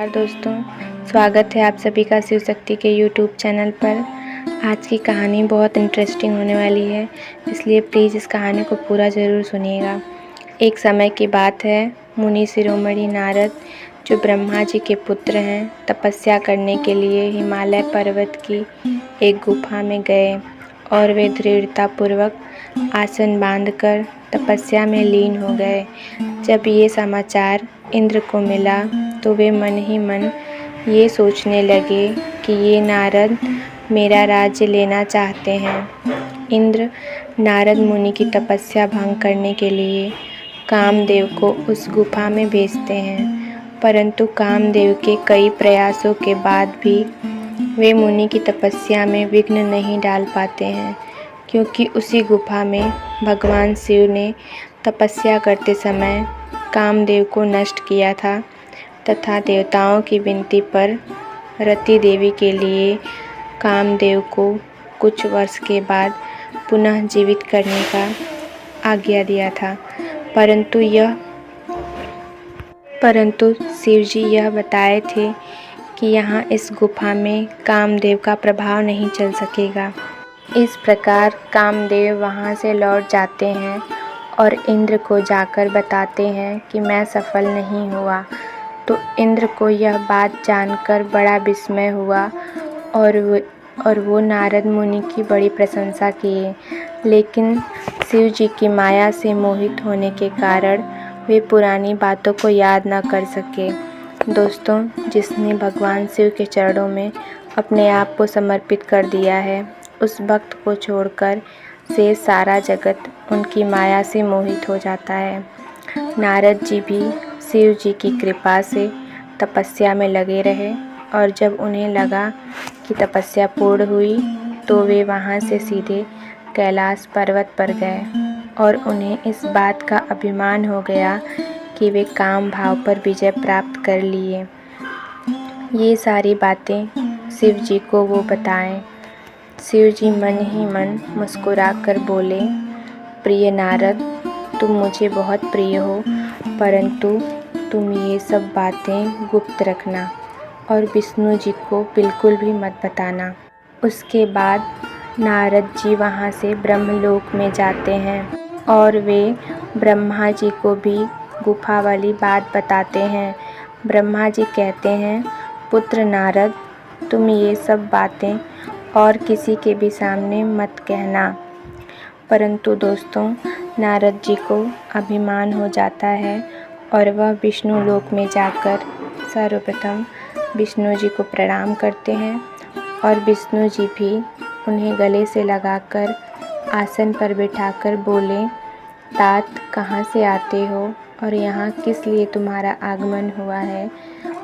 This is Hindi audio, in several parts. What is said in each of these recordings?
दोस्तों, स्वागत है आप सभी का शिव शक्ति के यूट्यूब चैनल पर। आज की कहानी बहुत इंटरेस्टिंग होने वाली है, इसलिए प्लीज़ इस कहानी को पूरा ज़रूर सुनिएगा। एक समय की बात है, मुनि शिरोमणि नारद, जो ब्रह्मा जी के पुत्र हैं, तपस्या करने के लिए हिमालय पर्वत की एक गुफा में गए और वे दृढ़तापूर्वक आसन बांधकर तपस्या में लीन हो गए। जब ये समाचार इंद्र को मिला तो वे मन ही मन ये सोचने लगे कि ये नारद मेरा राज्य लेना चाहते हैं। इंद्र नारद मुनि की तपस्या भंग करने के लिए कामदेव को उस गुफा में भेजते हैं, परंतु कामदेव के कई प्रयासों के बाद भी वे मुनि की तपस्या में विघ्न नहीं डाल पाते हैं, क्योंकि उसी गुफा में भगवान शिव ने तपस्या करते समय कामदेव को नष्ट किया था तथा देवताओं की विनती पर रति देवी के लिए कामदेव को कुछ वर्ष के बाद पुनः जीवित करने का आज्ञा दिया था। परंतु शिवजी यह बताए थे कि यहाँ इस गुफा में कामदेव का प्रभाव नहीं चल सकेगा। इस प्रकार कामदेव वहाँ से लौट जाते हैं और इंद्र को जाकर बताते हैं कि मैं सफल नहीं हुआ। तो इंद्र को यह बात जानकर बड़ा विस्मय हुआ और वो नारद मुनि की बड़ी प्रशंसा किए, लेकिन शिव जी की माया से मोहित होने के कारण वे पुरानी बातों को याद न कर सके। दोस्तों, जिसने भगवान शिव के चरणों में अपने आप को समर्पित कर दिया है, उस भक्त को छोड़कर से सारा जगत उनकी माया से मोहित हो जाता है। नारद जी भी शिव जी की कृपा से तपस्या में लगे रहे और जब उन्हें लगा कि तपस्या पूर्ण हुई तो वे वहाँ से सीधे कैलाश पर्वत पर गए और उन्हें इस बात का अभिमान हो गया कि वे काम भाव पर विजय प्राप्त कर लिए। ये सारी बातें शिव जी को वो बताएं। शिव जी मन ही मन मुस्कुराकर बोले, प्रिय नारद, तुम मुझे बहुत प्रिय हो, परंतु तुम ये सब बातें गुप्त रखना और विष्णु जी को बिल्कुल भी मत बताना। उसके बाद नारद जी वहाँ से ब्रह्मलोक में जाते हैं और वे ब्रह्मा जी को भी गुफा वाली बात बताते हैं। ब्रह्मा जी कहते हैं, पुत्र नारद, तुम ये सब बातें और किसी के भी सामने मत कहना। परंतु दोस्तों, नारद जी को अभिमान हो जाता है और वह विष्णु लोक में जाकर सर्वप्रथम विष्णु जी को प्रणाम करते हैं और विष्णु जी भी उन्हें गले से लगाकर आसन पर बिठाकर बोले, तात, कहाँ से आते हो और यहाँ किस लिए तुम्हारा आगमन हुआ है?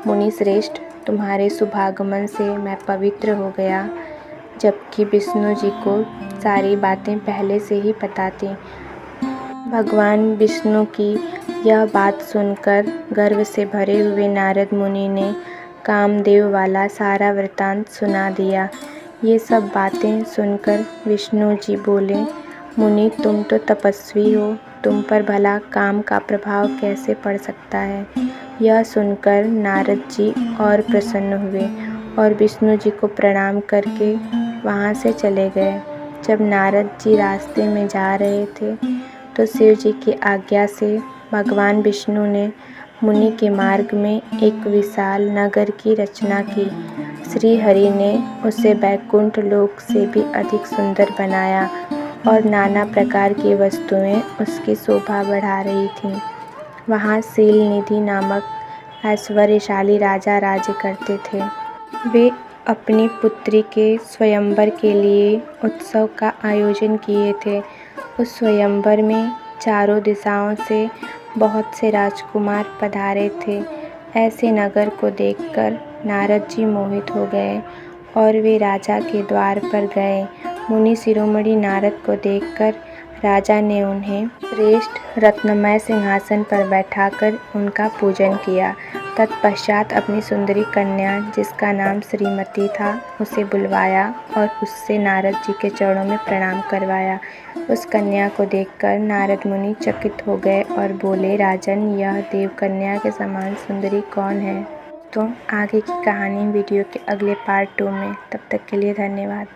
मुनि श्रेष्ठ, तुम्हारे शुभागमन से मैं पवित्र हो गया। जबकि विष्णु जी को सारी बातें पहले से ही पता थी। भगवान विष्णु की यह बात सुनकर गर्व से भरे हुए नारद मुनि ने कामदेव वाला सारा वृत्तांत सुना दिया। ये सब बातें सुनकर विष्णु जी बोले, मुनि, तुम तो तपस्वी हो, तुम पर भला काम का प्रभाव कैसे पड़ सकता है? यह सुनकर नारद जी और प्रसन्न हुए और विष्णु जी को प्रणाम करके वहाँ से चले गए। जब नारद जी रास्ते में जा रहे थे तो शिव जी की आज्ञा से भगवान विष्णु ने मुनि के मार्ग में एक विशाल नगर की रचना की। श्री हरि ने उसे बैकुंठ लोक से भी अधिक सुंदर बनाया और नाना प्रकार की वस्तुएं उसकी शोभा बढ़ा रही थीं। वहाँ शील निधि नामक ऐश्वर्यशाली राजा राज्य करते थे। वे अपनी पुत्री के स्वयंवर के लिए उत्सव का आयोजन किए थे। उस स्वयंवर में चारों दिशाओं से बहुत से राजकुमार पधारे थे। ऐसे नगर को देखकर नारद जी मोहित हो गए और वे राजा के द्वार पर गए। मुनि शिरोमणि नारद को देखकर राजा ने उन्हें श्रेष्ठ रत्नमय सिंहासन पर बैठाकर उनका पूजन किया। तत्पश्चात अपनी सुंदरी कन्या, जिसका नाम श्रीमती था, उसे बुलवाया और उससे नारद जी के चरणों में प्रणाम करवाया। उस कन्या को देखकर नारद मुनि चकित हो गए और बोले, राजन, यह देव कन्या के समान सुंदरी कौन है? तो आगे की कहानी वीडियो के अगले पार्ट 2 में। तब तक के लिए धन्यवाद।